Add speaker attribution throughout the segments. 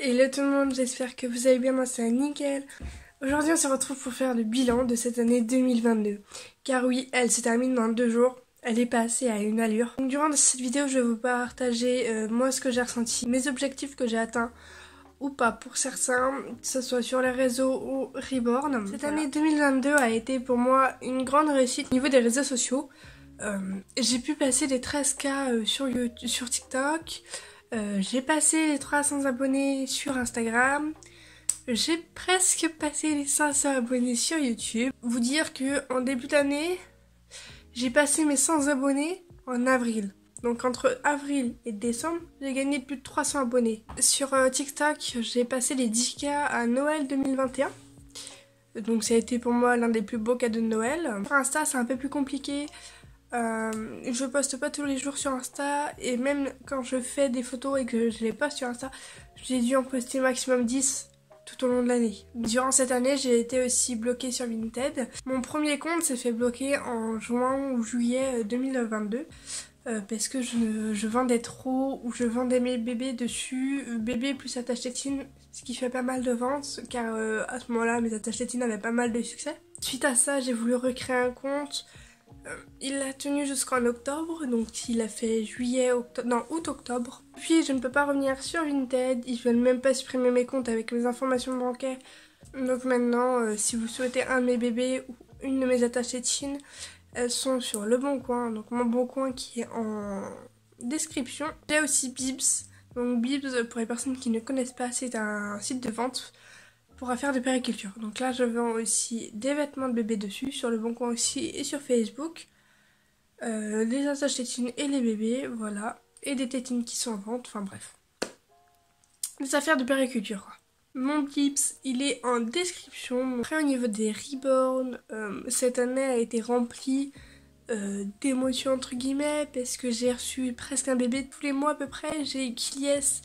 Speaker 1: Hello tout le monde, j'espère que vous allez bien, moi c'est nickel. Aujourd'hui on se retrouve pour faire le bilan de cette année 2022. Car oui, elle se termine dans 2 jours, elle est passée à une allure. Donc, durant cette vidéo je vais vous partager moi ce que j'ai ressenti, mes objectifs que j'ai atteints ou pas pour certains, que ce soit sur les réseaux ou Reborn. Cette année 2022 a été pour moi une grande réussite au niveau des réseaux sociaux. J'ai pu passer les 13K sur TikTok. J'ai passé les 300 abonnés sur Instagram. J'ai presque passé les 500 abonnés sur YouTube. Vous dire que en début d'année, j'ai passé mes 100 abonnés en avril. Donc entre avril et décembre, j'ai gagné plus de 300 abonnés. Sur TikTok, j'ai passé les 10K à Noël 2021. Donc ça a été pour moi l'un des plus beaux cadeaux de Noël. Sur Insta, c'est un peu plus compliqué. Je poste pas tous les jours sur Insta et même quand je fais des photos et que je les poste sur Insta, j'ai dû en poster maximum 10 tout au long de l'année. Durant cette année, j'ai été aussi bloquée sur Vinted. Mon premier compte s'est fait bloquer en juin ou juillet 2022 parce que je vendais trop ou je vendais mes bébés dessus, bébés plus attache tétine, ce qui fait pas mal de ventes car à ce moment-là, mes attaches tétines avaient pas mal de succès. Suite à ça, j'ai voulu recréer un compte. Il a tenu jusqu'en octobre, donc il a fait août-octobre. Puis je ne peux pas revenir sur Vinted, ils veulent même pas supprimer mes comptes avec mes informations bancaires. Donc maintenant, si vous souhaitez un de mes bébés ou une de mes attaches tétines, elles sont sur Le Bon Coin, donc mon Bon Coin qui est en description. J'ai aussi Bibs, donc Bibs pour les personnes qui ne connaissent pas, c'est un site de vente pour affaires de périculture. Donc là, je vends aussi des vêtements de bébé dessus, sur Le Bon Coin aussi et sur Facebook. Les attaches tétines et les bébés, voilà. Et des tétines qui sont en vente, enfin bref. Des affaires de périculture, quoi. Mon Pips, il est en description. Après, au niveau des Reborn, cette année a été remplie d'émotions entre guillemets, parce que j'ai reçu presque un bébé tous les mois à peu près. J'ai eu Kiliès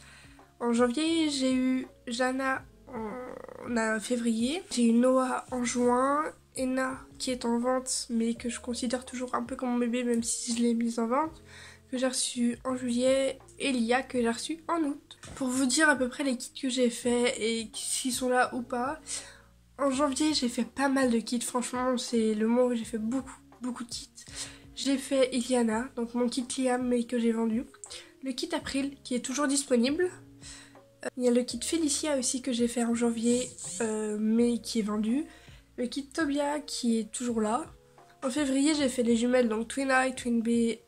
Speaker 1: en janvier, j'ai eu Jana en février, j'ai eu Noah en juin, Ena qui est en vente mais que je considère toujours un peu comme mon bébé même si je l'ai mise en vente, que j'ai reçu en juillet, et Lia que j'ai reçu en août. Pour vous dire à peu près les kits que j'ai fait et s'ils sont là ou pas, en janvier j'ai fait pas mal de kits, franchement c'est le mois où j'ai fait beaucoup de kits. J'ai fait Iliana, donc mon kit Liam mais que j'ai vendu. Le kit April qui est toujours disponible. Il y a le kit Félicia aussi que j'ai fait en janvier mais qui est vendu. Le kit Tobia qui est toujours là. En février j'ai fait les jumelles donc Twin Eye, Twin B,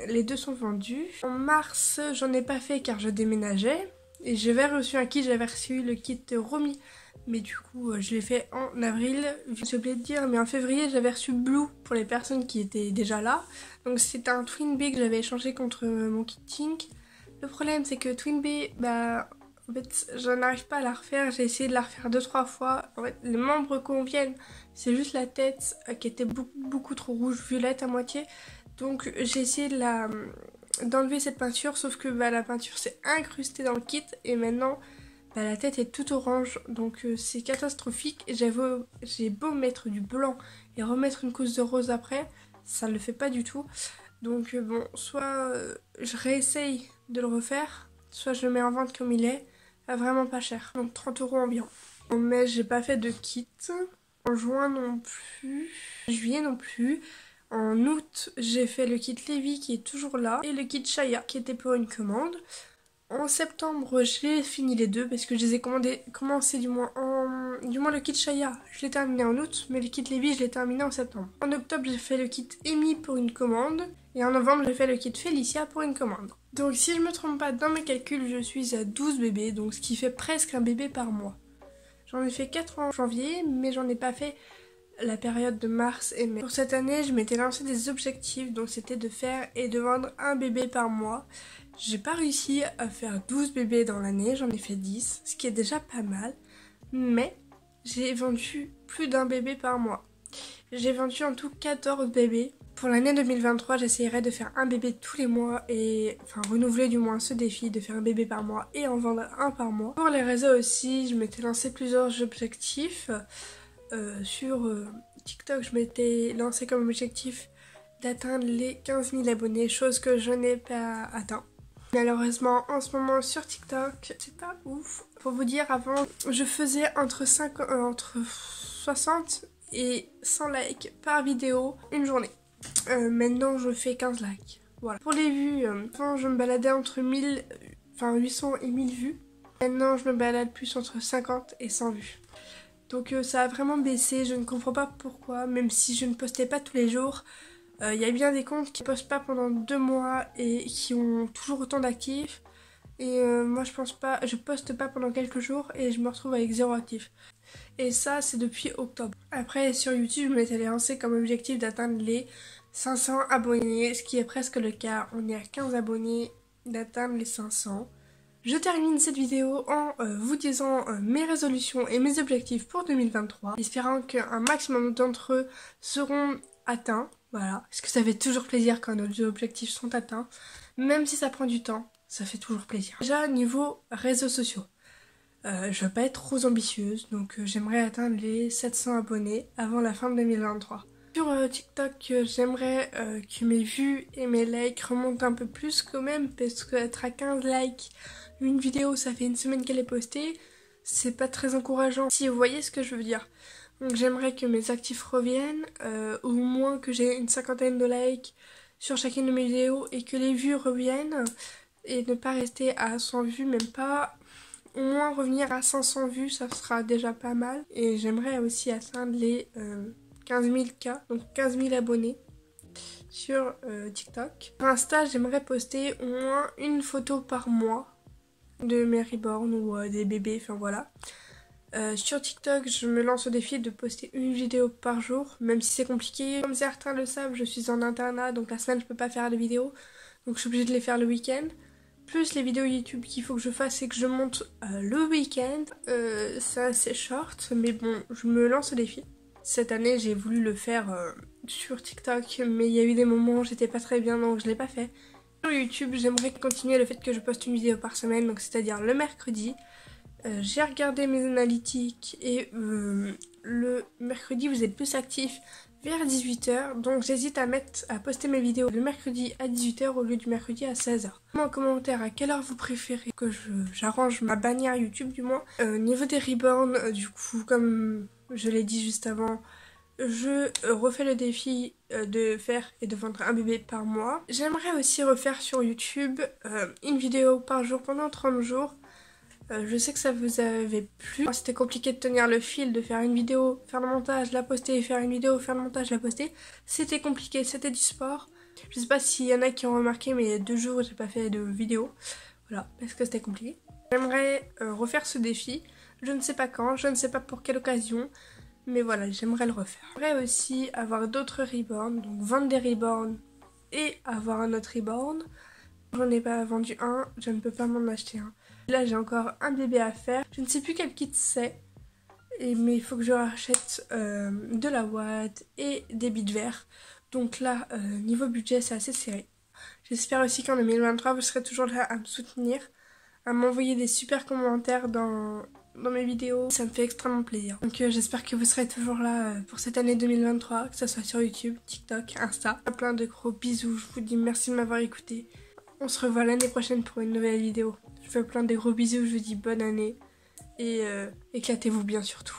Speaker 1: les deux sont vendus. En mars j'en ai pas fait car je déménageais. Et j'avais reçu un kit, j'avais reçu le kit Romy. Mais du coup je l'ai fait en avril. J'ai oublié de dire mais en février j'avais reçu Blue pour les personnes qui étaient déjà là. Donc c'est un Twin B que j'avais échangé contre mon kit Tink. Le problème c'est que Twin B, en fait je n'arrive pas à la refaire, j'ai essayé de la refaire 2-3 fois. En fait les membres conviennent, c'est juste la tête qui était beaucoup trop rouge, violette à moitié. Donc j'ai essayé d'enlever cette peinture, sauf que la peinture s'est incrustée dans le kit et maintenant la tête est toute orange, donc c'est catastrophique. J'ai beau mettre du blanc et remettre une couche de rose après, ça ne le fait pas du tout. Donc bon, soit je réessaye de le refaire, soit je le mets en vente comme il est, à vraiment pas cher, donc 30 € environ. En mai, j'ai pas fait de kit, en juin non plus, en juillet non plus. En août, j'ai fait le kit Levi qui est toujours là, et le kit Shaya qui était pour une commande. En septembre, j'ai fini les deux parce que je les ai commencé du moins le kit Shaya, je l'ai terminé en août, mais le kit Levi, je l'ai terminé en septembre. En octobre, j'ai fait le kit Amy pour une commande, et en novembre, j'ai fait le kit Félicia pour une commande. Donc si je me trompe pas dans mes calculs, je suis à 12 bébés, donc ce qui fait presque un bébé par mois. J'en ai fait 4 en janvier, mais j'en ai pas fait la période de mars et mai. Pour cette année, je m'étais lancé des objectifs, donc c'était de faire et de vendre un bébé par mois. J'ai pas réussi à faire 12 bébés dans l'année, j'en ai fait 10, ce qui est déjà pas mal, mais j'ai vendu plus d'un bébé par mois. J'ai vendu en tout 14 bébés. Pour l'année 2023, j'essayerai de faire un bébé tous les mois et renouveler du moins ce défi de faire un bébé par mois et en vendre un par mois. Pour les réseaux aussi, je m'étais lancé plusieurs objectifs. Sur TikTok, je m'étais lancé comme objectif d'atteindre les 15 000 abonnés, chose que je n'ai pas atteint. Malheureusement, en ce moment sur TikTok, c'est pas ouf. Pour vous dire, avant, je faisais entre 60 et 100 likes par vidéo une journée. Maintenant, je fais 15 likes. Voilà. Pour les vues, avant, je me baladais entre 800 et 1000 vues. Maintenant, je me balade plus entre 50 et 100 vues. Donc ça a vraiment baissé, je ne comprends pas pourquoi, même si je ne postais pas tous les jours. Il y a bien des comptes qui ne postent pas pendant 2 mois et qui ont toujours autant d'actifs. Et moi je poste pas pendant quelques jours et je me retrouve avec 0 actifs. Et ça c'est depuis octobre. Après sur YouTube je m'étais lancé comme objectif d'atteindre les 500 abonnés, ce qui est presque le cas. On est à 15 abonnés d'atteindre les 500. Je termine cette vidéo en vous disant mes résolutions et mes objectifs pour 2023, espérant qu'un maximum d'entre eux seront atteints. Voilà, parce que ça fait toujours plaisir quand nos objectifs sont atteints, même si ça prend du temps, ça fait toujours plaisir. Déjà niveau réseaux sociaux, je veux pas être trop ambitieuse, donc j'aimerais atteindre les 700 abonnés avant la fin de 2023. Sur TikTok, j'aimerais que mes vues et mes likes remontent un peu plus quand même, parce qu'être à 15 likes, une vidéo, ça fait une semaine qu'elle est postée, c'est pas très encourageant. Si vous voyez ce que je veux dire. Donc j'aimerais que mes actifs reviennent, au moins que j'ai une 50aine de likes sur chacune de mes vidéos et que les vues reviennent et ne pas rester à 100 vues, même pas. Au moins revenir à 500 vues, ça sera déjà pas mal. Et j'aimerais aussi atteindre les 15 000 k, donc 15 000 abonnés sur TikTok. Sur Insta, j'aimerais poster au moins une photo par mois de mes reborn ou des bébés, enfin voilà. Sur TikTok, je me lance au défi de poster une vidéo par jour, même si c'est compliqué. Comme certains le savent, je suis en internat, donc la semaine je peux pas faire de vidéos, donc je suis obligée de les faire le week-end. Plus les vidéos YouTube qu'il faut que je fasse et que je monte le week-end. C'est assez short, mais bon, je me lance au défi. Cette année, j'ai voulu le faire sur TikTok, mais il y a eu des moments où j'étais pas très bien, donc je l'ai pas fait. Sur YouTube, j'aimerais continuer le fait que je poste une vidéo par semaine, donc c'est-à-dire le mercredi. J'ai regardé mes analytiques et le mercredi vous êtes plus actif vers 18h, donc j'hésite à poster mes vidéos le mercredi à 18h au lieu du mercredi à 16h. Dites-moi en commentaire à quelle heure vous préférez que j'arrange ma bannière YouTube du moins. Niveau des reborn, du coup comme je l'ai dit juste avant, je refais le défi de faire et de vendre un bébé par mois. J'aimerais aussi refaire sur YouTube une vidéo par jour pendant 30 jours. Je sais que ça vous avait plu. C'était compliqué de tenir le fil, de faire une vidéo, faire le montage, la poster, faire une vidéo, faire le montage, la poster. C'était compliqué, c'était du sport. Je sais pas s'il y en a qui ont remarqué, mais il y a 2 jours j'ai pas fait de vidéo. Voilà, parce que c'était compliqué. J'aimerais refaire ce défi. Je ne sais pas quand, je ne sais pas pour quelle occasion. Mais voilà, j'aimerais le refaire. J'aimerais aussi avoir d'autres reborn, donc vendre des reborn et avoir un autre reborn. J'en ai pas vendu un, je ne peux pas m'en acheter un. Là j'ai encore un bébé à faire, je ne sais plus quel kit c'est, mais il faut que je rachète de la ouate et des bits verts. Donc là, niveau budget c'est assez serré. J'espère aussi qu'en 2023 vous serez toujours là à me soutenir, à m'envoyer des super commentaires dans mes vidéos, ça me fait extrêmement plaisir. Donc j'espère que vous serez toujours là pour cette année 2023, que ce soit sur YouTube, TikTok, Insta. Plein de gros bisous, je vous dis merci de m'avoir écouté. On se revoit l'année prochaine pour une nouvelle vidéo. Je vous fais plein de gros bisous, je vous dis bonne année et éclatez-vous bien surtout.